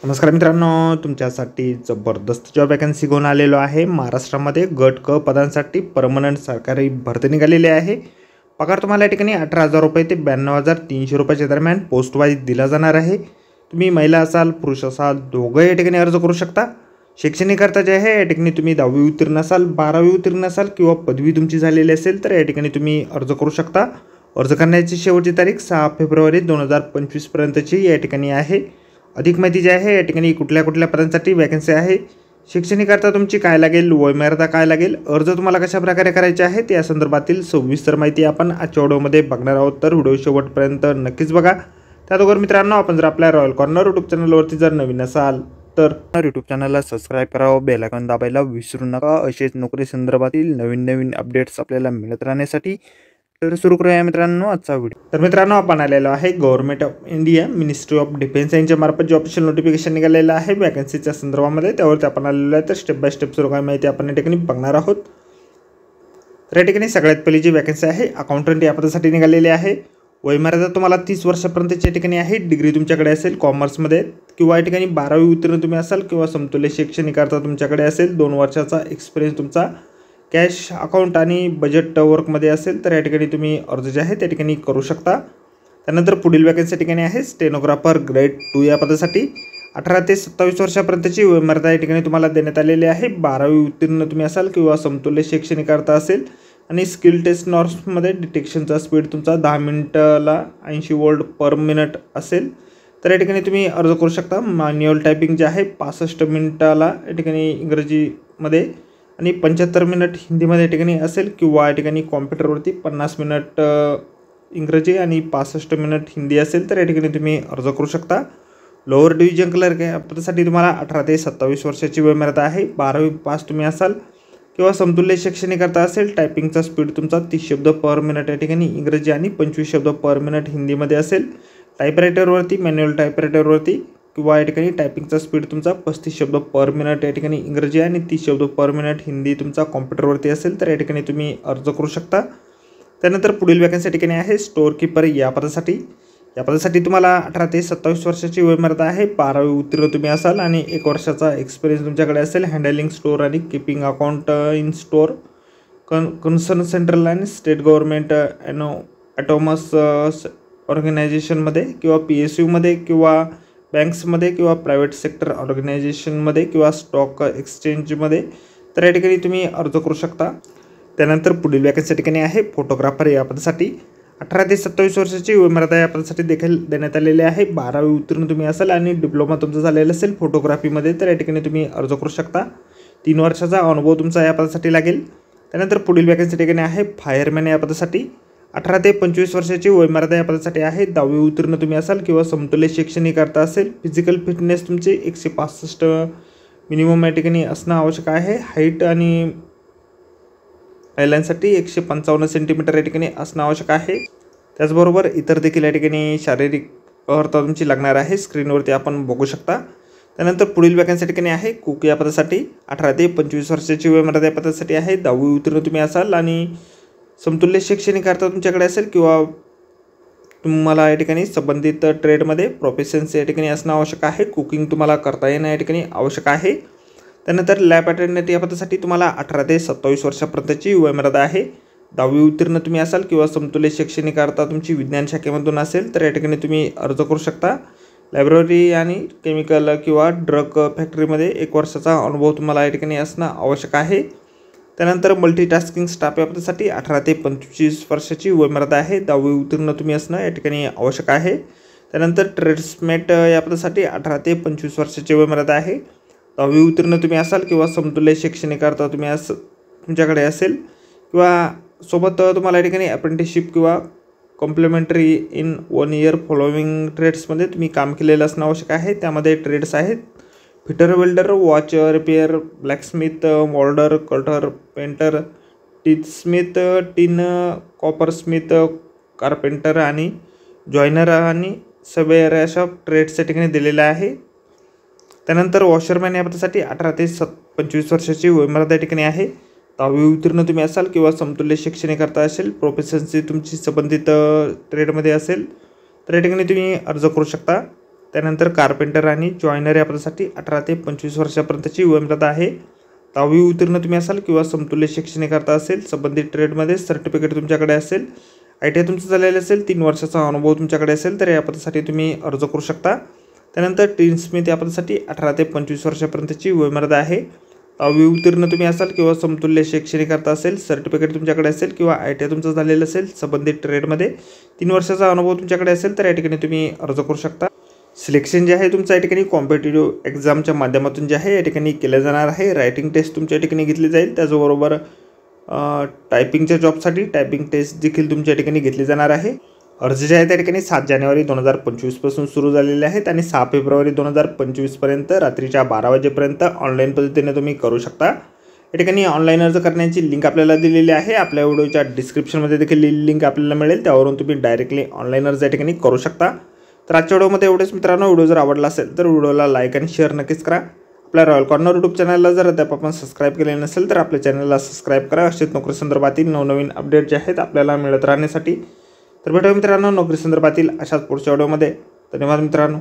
नमस्कार मित्रांनो, तुमच्यासाठी जबरदस्त जॉब वॅकन्सी घेऊन आलेलो आहे। महाराष्ट्रामध्ये गट क पदांसाठी परमनंट सरकारी भरती निघालेली आहे। पगार तुम्हाला या ठिकाणी 18,000 रुपये ते 92,300 रुपयाच्या दरम्यान पोस्ट वाईज दिला जाणार आहे। तुम्ही महिला असाल पुरुष असाल दोघे या ठिकाणी अर्ज करू शकता। शैक्षणिक अर्थ जे आहे या ठिकाणी तुम्ही 10वी उत्तीर्ण असाल 12वी उत्तीर्ण असाल किंवा पदवी तुमची झालेली असेल तर या ठिकाणी तुम्ही अर्ज करू शकता। अर्ज करण्याची शेवटची तारीख 6 फेब्रुवारी 2025 पर्यंतची या ठिकाणी आहे। अधिक माहिती जी आहे या ठिकाणी कुठल्या पदांसाठी वॅकन्सी आहे, शैक्षणिक अर्थ तुमची काय लागेल, वयमर्यादा काय लागेल, अर्ज तुम्हाला कशा प्रकारे करायचे आहे त्या संदर्भातील सविस्तर माहिती आपण आजच्या व्हिडिओमध्ये बघणार आहोत। तर व्हिडिओ शेवटपर्यंत नक्कीच बघा। त्याचबरोबर मित्रांनो, आपण जर आपल्या रॉयल कॉर्नर यूट्यूब चॅनलवरती जर नवीन असाल तर यूट्यूब चॅनलला सबस्क्राईब करावं, बेल आयकॉन दाबायला विसरू नका। असेच नोकरी संदर्भातील नवीन अपडेट्स आपल्याला मिळत राहण्यासाठी। तर सुरू करूया मित्रांनो आजचा व्हिडिओ। तर मित्रांनो, आपण आलेलो आहे government of India ministry of defence यांच्या मार्फत जे ऑफिशियल नोटिफिकेशन निघालेलं आहे वॅकन्सीच्या संदर्भामध्ये, त्यावरती आपण आलेलो आहे। तर स्टेप बाय स्टेप सर्व काही माहिती आपण या ठिकाणी बघणार आहोत। तर या ठिकाणी सगळ्यात पहिली जी वॅकन्सी आहे अकाउंटंट या पदासाठी निघालेली आहे। वयमर्यादा तुम्हाला 30 वर्षापर्यंतची या ठिकाणी आहे। डिग्री तुमच्याकडे असेल कॉमर्समध्ये किंवा या ठिकाणी 12वी उत्तीर्ण तुम्ही असाल किंवा समतुल्य शैक्षणिक अर्थ तुमच्याकडे असेल, 2 वर्षाचा एक्सपिरियन्स तुमचा कॅश अकाउंट आणि बजेट वर्कमध्ये असेल तर या ठिकाणी तुम्ही अर्ज जे आहे त्या ठिकाणी करू शकता। त्यानंतर पुढील वॅकन्सी ठिकाणी आहे स्टेनोग्राफर ग्रेड 2 या पदासाठी 18 ते 27 वर्षापर्यंतची वयमर्यादा या ठिकाणी तुम्हाला देण्यात आलेली आहे। 12वी उत्तीर्ण तुम्ही असाल किंवा समतुल्य शैक्षणिक अर्थ असेल आणि स्किल टेस्ट नॉर्म्समध्ये डिटेक्शनचा स्पीड तुमचा 10 मिनिटाला 80 वर्ड पर मिनिट असेल तर या ठिकाणी तुम्ही अर्ज करू शकता। मॅन्युअल टायपिंग जे आहे 65 मिनिटाला या ठिकाणी इंग्रजीमध्ये आणि 75 मिनिट हिंदीमध्ये या ठिकाणी असेल किंवा या ठिकाणी कॉम्प्युटरवरती 50 मिनिट इंग्रजी आणि 65 मिनिट हिंदी असेल तर या ठिकाणी तुम्ही अर्ज करू शकता। लोअर डिव्हिजन क्लर्क या पदासाठी तुम्हाला 18 ते 27 वर्षाची वयमर्यादा आहे। 12वी पास तुम्ही असाल किंवा समतुल्य शैक्षणिक अर्थ असेल, टायपिंगचा स्पीड तुमचा 30 शब्द पर मिनिट या ठिकाणी इंग्रजी आणि 25 शब्द पर मिनिट हिंदीमध्ये असेल। टायपरायटरवरती मॅन्युअल टायपरायटरवरती किंवा या ठिकाणी टायपिंगचा स्पीड तुमचा 35 शब्द पर मिनिट या ठिकाणी इंग्रजी आणि 30 शब्द पर मिनिट हिंदी तुमचा कॉम्प्युटरवरती असेल तर या ठिकाणी तुम्ही अर्ज करू शकता। त्यानंतर पुढील वॅकन्सी ठिकाणी आहे स्टोअर कीपर या पदासाठी तुम्हाला 18 ते 27 वर्षाची वयमर्यादा आहे। 12वी उत्तीर्ण तुम्ही असाल आणि 1 वर्षाचा एक्सपिरियन्स तुमच्याकडे असेल। हँडलिंग स्टोअर आणि keeping account in store concern central आणि स्टेट गव्हर्नमेंट ॲटोमस ऑर्गनायझेशनमध्ये किंवा PSUमध्ये किंवा बँक्समध्ये किंवा प्रायव्हेट सेक्टर ऑर्गनायझेशनमध्ये किंवा स्टॉक एक्सचेंजमध्ये तर या ठिकाणी तुम्ही अर्ज करू शकता। त्यानंतर पुढील वॅकन्सी ठिकाणी आहे फोटोग्राफर या पदासाठी 18 ते 27 वर्षाची वयमर्यादा या पदासाठी देखील देण्यात आलेली आहे। 12वी उत्तीर्ण तुम्ही असाल आणि डिप्लोमा तुमचा झालेला असेल फोटोग्राफीमध्ये तर या ठिकाणी तुम्ही अर्ज करू शकता। 3 वर्षाचा अनुभव तुमचा या पदासाठी लागेल। त्यानंतर पुढील वॅकन्सी ठिकाणी आहे फायरमॅन या पदासाठी 18 ते 25 वर्षाची वयमर्यादा या पदासाठी आहे। 10वी उत्तीर्ण तुम्ही असाल किंवा समतुल्य शैक्षणिक अर्थ असेल, फिजिकल फिटनेस तुमची 165 मिनिमम या ठिकाणी असणं आवश्यक आहे। हाईट आणि महिलांसाठी 155 सेंटीमीटर या ठिकाणी असणं आवश्यक आहे। त्याचबरोबर इतर देखील या ठिकाणी शारीरिक अर्थ तुमची लागणार आहे, स्क्रीनवरती आपण बघू शकता। त्यानंतर पुढील वॅकन्सी ठिकाणी आहे कुक या पदासाठी 18 ते 25 वर्षाची वयमर्यादा या पदासाठी आहे। 10वी उत्तीर्ण तुम्ही असाल आणि समतुल्य शैक्षणिक अर्थ तुमच्याकडे असेल किंवा तुम्हाला या ठिकाणी संबंधित ट्रेडमध्ये प्रोफेशन्स या ठिकाणी असणं आवश्यक आहे। कुकिंग तुम्हाला करता येणं या ठिकाणी आवश्यक आहे। त्यानंतर लॅब अटेंडंट या पदासाठी तुम्हाला 18 ते 27 वर्षापर्यंतची वयमर्यादा आहे। 10वी उत्तीर्ण तुम्ही असाल किंवा समतुल्य शैक्षणिक अर्थ तुमची विज्ञान शाखेमधून असेल तर या ठिकाणी तुम्ही अर्ज करू शकता। लायब्ररी आणि केमिकल किंवा ड्रग फॅक्टरीमध्ये 1 वर्षाचा अनुभव तुम्हाला या ठिकाणी असणं आवश्यक आहे। त्यानंतर मल्टीटास्किंग स्टाफ या पदासाठी 18 ते 25 वर्षाची वयमर्यादा आहे। 10वी उत्तीर्ण तुम्ही असणं या ठिकाणी आवश्यक आहे। त्यानंतर ट्रेड्समेट या पदासाठी 18 ते 25 वर्षाची वयमर्यादा आहे। 10वी उत्तीर्ण तुम्ही असाल किंवा समतुल्य शैक्षणिक अर्थ तुमच्याकडे असेल किंवा सोबत तुम्हाला या ठिकाणी अप्रेंटिसशिप किंवा कॉम्प्लिमेंटरी इन 1 इयर फॉलोविंग ट्रेड्समध्ये तुम्ही काम केलेलं असणं आवश्यक आहे। त्यामध्ये ट्रेड्स आहेत fitter, welder, watch repair, blacksmith, moulder, cutter, painter, टीथस्मिथ, टिन कॉपरस्मिथ, कार्पेंटर आणि जॉयनर आणि सर्वेयर अशा ट्रेड्स या ठिकाणी दिलेल्या आहे। त्यानंतर वॉशरमॅन या पदासाठी 18 ते 25 वर्षाची वयमर्यादा या ठिकाणी आहे। 10वी उत्तीर्ण तुम्ही असाल किंवा समतुल्य शैक्षणिक अर्थ असेल, प्रोफेशनची तुमची संबंधित ट्रेडमध्ये असेल तर या ठिकाणी तुम्ही अर्ज करू शकता। त्यानंतर कार्पेंटर आणि जॉइनर या पदासाठी 18 ते 25 वर्षापर्यंतची वयोमर्यादा आहे. 10वी उत्तीर्ण तुम्ही असाल किंवा समतुल्य शैक्षणिक अर्हता असेल, संबंधित ट्रेडमध्ये सर्टिफिकेट तुमच्याकडे असेल, ITI तुमचं झालेलं असेल, 3 वर्षाचा अनुभव तुमच्याकडे असेल तर या पदासाठी तुम्ही अर्ज करू शकता. त्यानंतर टिनस्मिथ या पदासाठी 18 ते 25 वर्षापर्यंतची वयोमर्यादा आहे. 10वी उत्तीर्ण तुम्ही असाल किंवा समतुल्य शैक्षणिक अर्हता असेल, सर्टिफिकेट तुमच्याकडे असेल किंवा ITI तुमचं झालेलं असेल, संबंधित ट्रेडमध्ये 3 वर्षाचा अनुभव तुमच्याकडे असेल तर या ठिकाणी तुम्ही अर्ज करू शकता. सिलेक्शन जे आहे तुमचं या ठिकाणी कॉम्पिटिटिव्ह एक्झामच्या माध्यमातून जे आहे या ठिकाणी केलं जाणार आहे. रायटिंग टेस्ट तुमच्या ठिकाणी घेतली जाईल. त्याचबरोबर टायपिंगच्या जॉबसाठी टायपिंग टेस्ट देखील तुमच्या ठिकाणी घेतली जाणार आहे. अर्ज जे आहे त्या ठिकाणी 7 जानेवारी 2025 पासून सुरू झालेले आहेत आणि 6 फेब्रुवारी 2025 पर्यंत रात्रीच्या 12 वाजेपर्यंत ऑनलाईन पद्धतीने तुम्ही करू शकता. या ठिकाणी ऑनलाईन अर्ज करण्याची लिंक आपल्याला दिलेली आहे. आपल्या व्हिडिओच्या डिस्क्रिप्शनमध्ये देखील लिंक आपल्याला मिळेल, त्यावरून तुम्ही डायरेक्टली ऑनलाईन अर्ज या ठिकाणी करू शकता. तर आजच्या व्हिडिओमध्ये एवढेच मित्रांनो. व्हिडिओ जर आवडला असेल तर व्हिडिओला लाईक आणि शेअर नक्कीच करा. आपल्या रॉयल कॉर्नर यूट्यूब चॅनलला जर अद्याप आपण सबस्क्राईब केले नसेल तर आपल्या चॅनलला सबस्क्राईब करा. असेच नोकरी संदर्भातील नवनवीन अपडेट जे आहेत आपल्याला मिळत राहण्यासाठी. तर भेटूया मित्रांनो नोकरी संदर्भातील अशाच पुढच्या व्हिडिओमध्ये. धन्यवाद मित्रांनो.